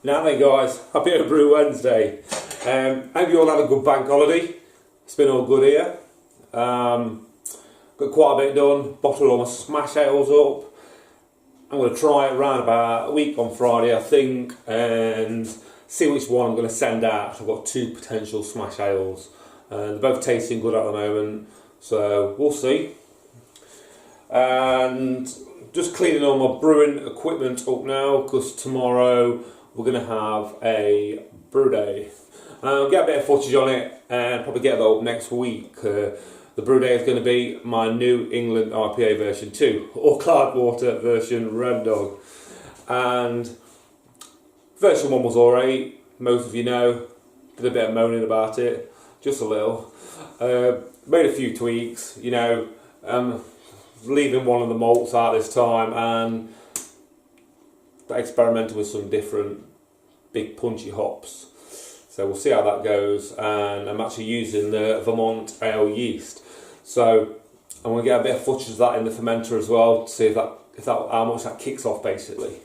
Now then guys, happy Brew Wednesday. Hope you all had a good bank holiday. It's been all good here. Got quite a bit done, bottled all my smash ales up. I'm going to try it around about a week on Friday I think, and see which one I'm going to send out. I've got 2 potential smash ales and they're both tasting good at the moment, so we'll see. And just cleaning all my brewing equipment up now, because tomorrow we're going to have a brew day. I'll get a bit of footage on it and probably get that up next week. The brew day is going to be my New England IPA version 2, or Cloudwater version Brewdog. And version 1 was alright, most of you know. Did a bit of moaning about it, just a little. Made a few tweaks, you know. Leaving one of the malts out this time and experimented with some different big punchy hops. So we'll see how that goes, and I'm actually using the Vermont ale yeast. So I'm going to get a bit of footage of that in the fermenter as well to see if that how much that kicks off basically.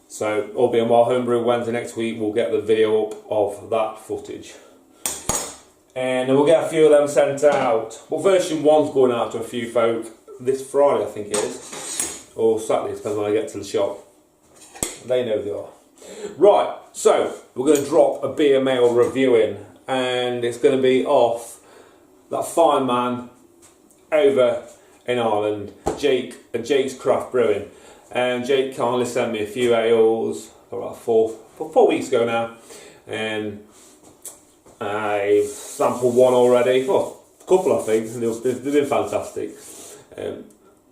So all being well, Homebrew Wednesday next week we'll get the video up of that footage. And then we'll get a few of them sent out. Well, version 1's going out to a few folk this Friday I think it is. Or Saturday, depends when I get to the shop. They know they are. Right, so we're going to drop a beer mail review in, and it's going to be off that fine man over in Ireland, Jake, at Jake's Craft Brewing. And Jake kindly sent me a few ales about 4 weeks ago now, and I've sampled one already, well, a couple I think, and they've been fantastic.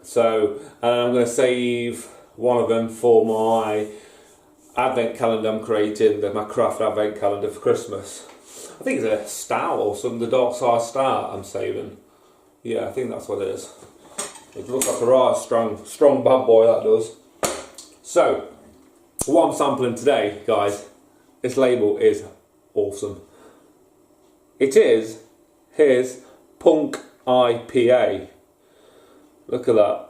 So I'm going to save one of them for my advent calendar I'm creating, my craft advent calendar for Christmas. I think it's a stout or something, the Dark Side Stout I'm saving. Yeah, I think that's what it is. It looks like a right strong bad boy, that does. So, what I'm sampling today, guys, this label is awesome. It is his Punk IPA. Look at that.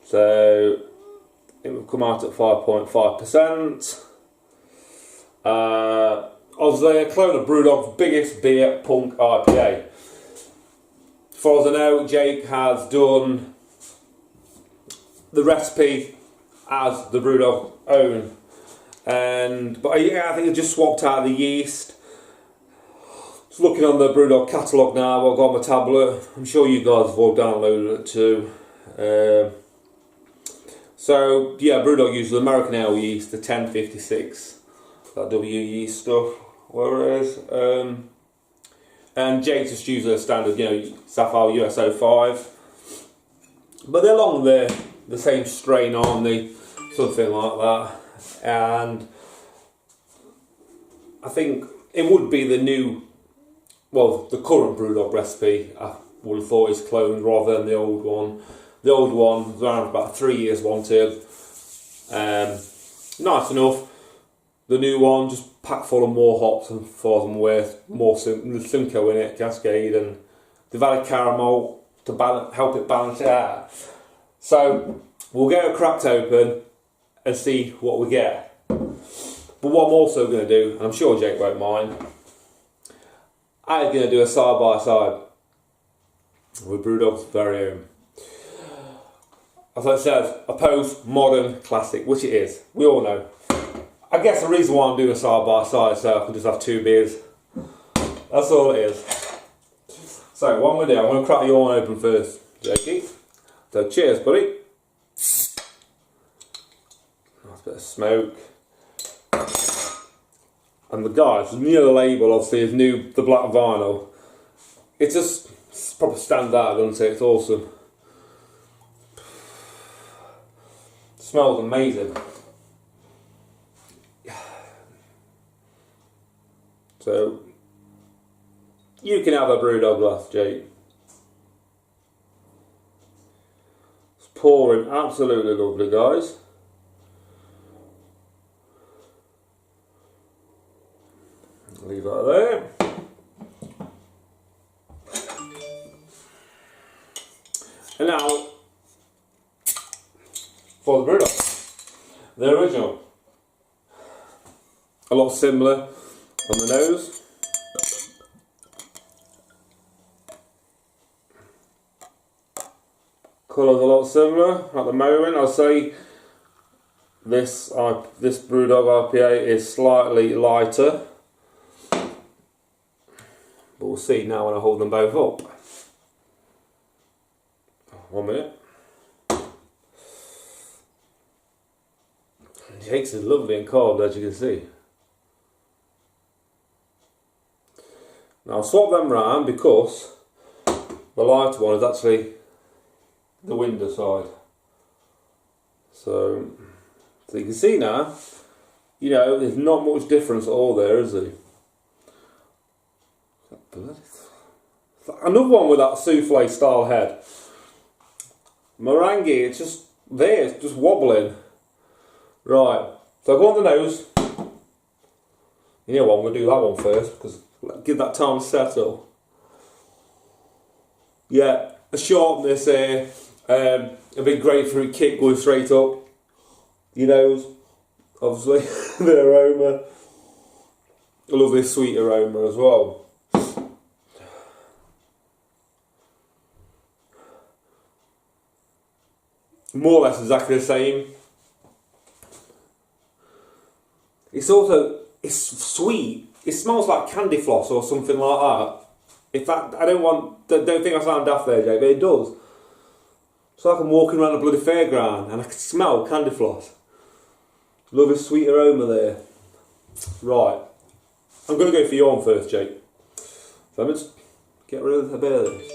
So it will come out at 5.5%. Obviously a clone of Brewdog's biggest beer, Punk IPA. As far as I know, Jake has done the recipe as the Brewdog own. But yeah, I think I just swapped out the yeast. Just looking on the Brewdog catalogue now, I've got my tablet. I'm sure you guys have all downloaded it too. So yeah, Brewdog uses American ale yeast, the 1056, that W yeast stuff, whatever it is. And Jake just uses a standard, you know, Sapphire USO 5. But they're along the same strain, aren't they? Something like that. And I think it would be the new, well, the current Brewdog recipe. I would have thought is cloned rather than the old one. The old one was around about 3 years wanted. Nice enough. The new one just packed full of more hops and for them with more Simcoe in it, Cascade, and they've added caramel to help it balance it out. So we'll get it cracked open and see what we get. But what I'm also going to do, and I'm sure Jake won't mind, I'm going to do a side by side with Brewdog's very own. As I said, a post-modern classic, which it is. We all know. I guess the reason why I'm doing a side by side is so I can just have 2 beers. That's all it is. So what I'm going to do, I'm going to crack your one open first, Jakey. So cheers, buddy. Nice bit of smoke. And the guys, near the label, obviously, is new, the black vinyl. It just probably stands out, doesn't it? It's awesome. Smells amazing. So you can have a Brewdog glass, Jake. It's pouring absolutely lovely, guys. Leave that there. And now for the Brewdog. The original. A lot similar on the nose. Colours a lot similar at the moment. I'll say this Brewdog IPA is slightly lighter. But we'll see now when I hold them both up. 1 minute. Jake's is lovely and cold, as you can see. Now I'll swap them round because the lighter one is actually the window side. So you can see now, you know, there's not much difference at all there, is there? Another one with that souffle style head. Meringue, it's just there, it's just wobbling. Right, so I go on the nose. You know what, I'm going to do that one first because give that time to settle. Yeah, a sharpness here, a big grapefruit kick going straight up. Your nose, obviously, the aroma. A lovely sweet aroma as well. More or less exactly the same. It's sweet. It smells like candy floss or something like that. In fact, don't think I sound daft there, Jay, but it does. It's like I'm walking around a bloody fairground and I can smell candy floss. Lovely sweet aroma there. Right, I'm going to go for your one first, Jake. So I'm just get rid of a bit of this.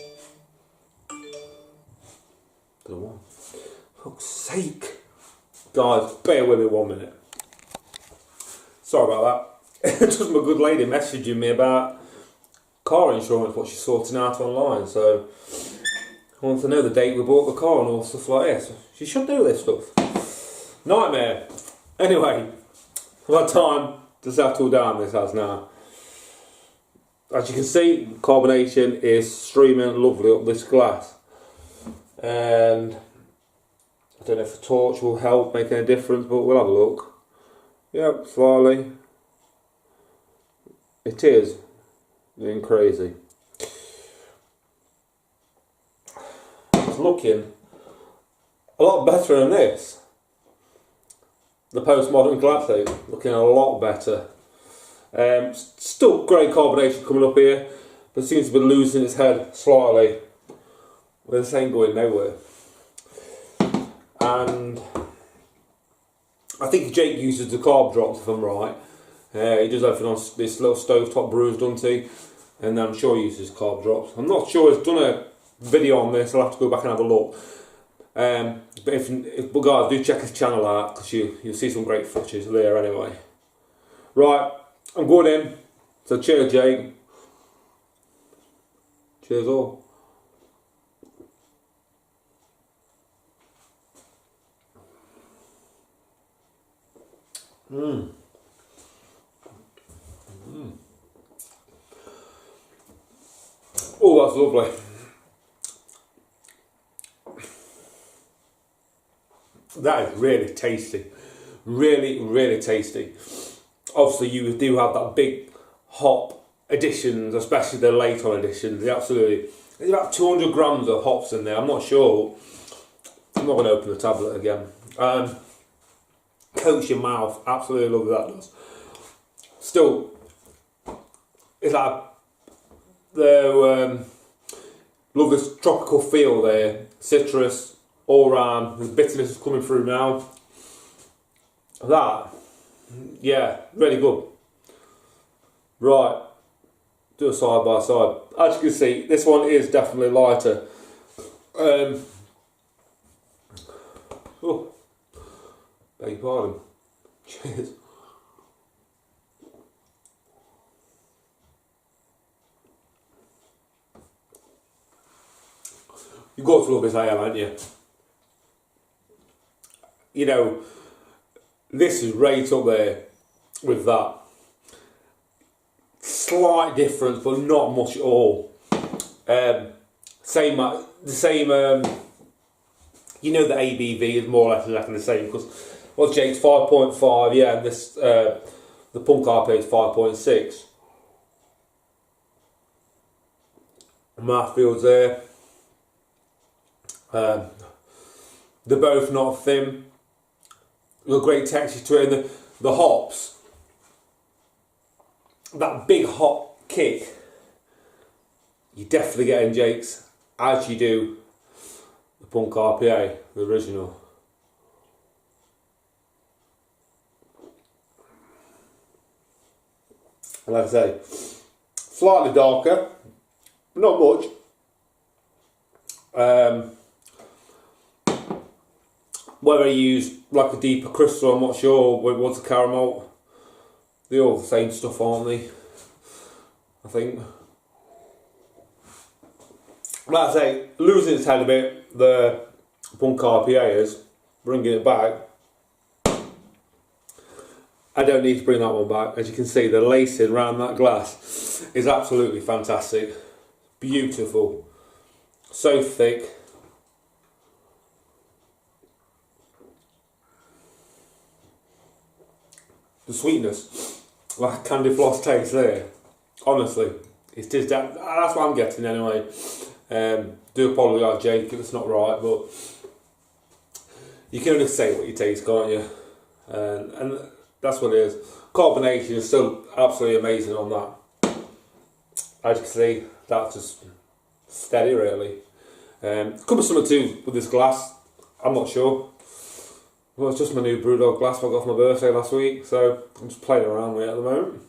Don't know why. For fuck's sake. Guys, bear with me 1 minute. Sorry about that. Just my good lady messaging me about car insurance, what she's sorting out online. So I want to know the date we bought the car and all stuff like this. She should know this stuff. Nightmare. Anyway, what time to settle down this has now. As you can see, carbonation is streaming lovely up this glass. And I don't know if the torch will help make any difference, but we'll have a look. Yep, slightly. It is getting crazy. It's looking a lot better than this. The postmodern classic looking a lot better. Still great carbonation coming up here, but seems to be losing its head slightly. Well, this ain't going nowhere. And I think Jake uses the carb drops, if I'm right. He does everything on this little stovetop brews, doesn't he? And I'm sure he uses carb drops. I'm not sure he's done a video on this. I'll have to go back and have a look. But guys, do check his channel out because you'll see some great footage there anyway. Right, I'm going in. So cheers, Jake. Cheers all. Oh, that's lovely. That is really tasty. Really, really tasty. Obviously, you do have that big hop additions, especially the late on additions. Absolutely. There's about 200 grams of hops in there. I'm not sure. I'm not going to open the tablet again. Coats your mouth. Absolutely love that does. Still, it's like love this tropical feel there. Citrus all round. The bitterness is coming through now. That, yeah, really good. Right, do a side by side. As you can see, this one is definitely lighter. Oh, beg your pardon. Cheers. You've got to love this ale, haven't you? You know, this is right up there with that. Slight difference, but not much at all. The same you know the ABV is more or less exactly the same, because what's Jake's 5.5, yeah, and this the Punk IPA is 5.6. Mouthfeels there. They're both not thin. Got great texture to it, and the hops, that big hop kick, you definitely get in Jake's, as you do the Punk IPA, the original. Like I say, slightly darker, not much. Whether you use like a deeper crystal, I'm not sure. What's the caramel? They're all the same stuff, aren't they? I think. Like I say, losing its head a bit, the Punk IPA is, bringing it back. I don't need to bring that one back. As you can see, the lacing around that glass is absolutely fantastic. Beautiful. So thick. The sweetness, like candy floss taste there. Honestly, it's just that's what I'm getting anyway. Do apologise, Jake, if it's not right, but you can only say what you taste, can't you? And that's what it is. Carbonation is still absolutely amazing on that. As you can see, that's just steady, really. Could be something too with this glass. I'm not sure. Well, it's just my new Brewdog glass I got for my birthday last week, so I'm just playing around with it at the moment.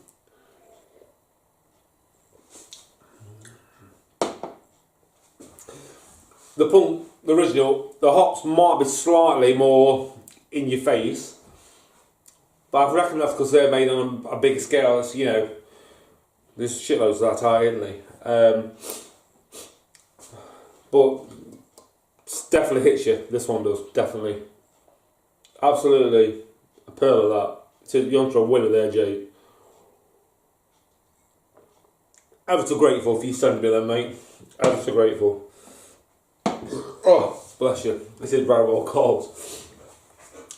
The Punk, the original, the hops might be slightly more in your face, but I reckon that's because they're made on a bigger scale. It's, you know, there's shitloads of that high, isn't they? But it definitely hits you. This one does, definitely. Absolutely a pearl of that. So you're onto a winner there, Jake. Ever so grateful for you sending me them, mate. Ever so grateful. Oh, bless you. This is very well cold.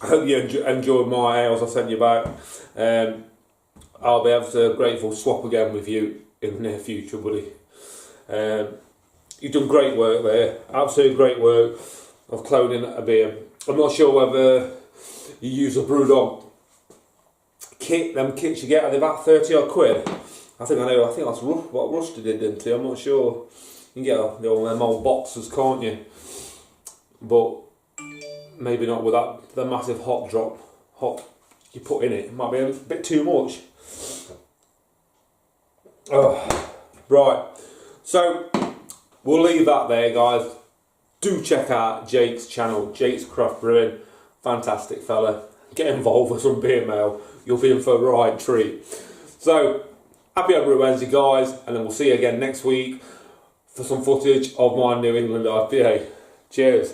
I hope you enjoyed my ales I sent you back. I'll be ever so grateful to swap again with you in the near future, buddy. You've done great work there. Absolutely great work of cloning a beer. I'm not sure whether you use a Brewdog kit. Them kits you get, are they about 30 odd quid? I think that's what Rusty did, didn't he? I'm not sure. You can get all them old boxes, can't you? But maybe not with the massive hop you put in it. It might be a bit too much. Oh, right. So we'll leave that there, guys. Do check out Jake's channel, Jake's Craft Brewing. Fantastic fella. Get involved with some beer mail. You'll be in for a right treat. So, happy Brew Wednesday, guys, and then we'll see you again next week for some footage of my New England IPA. Cheers.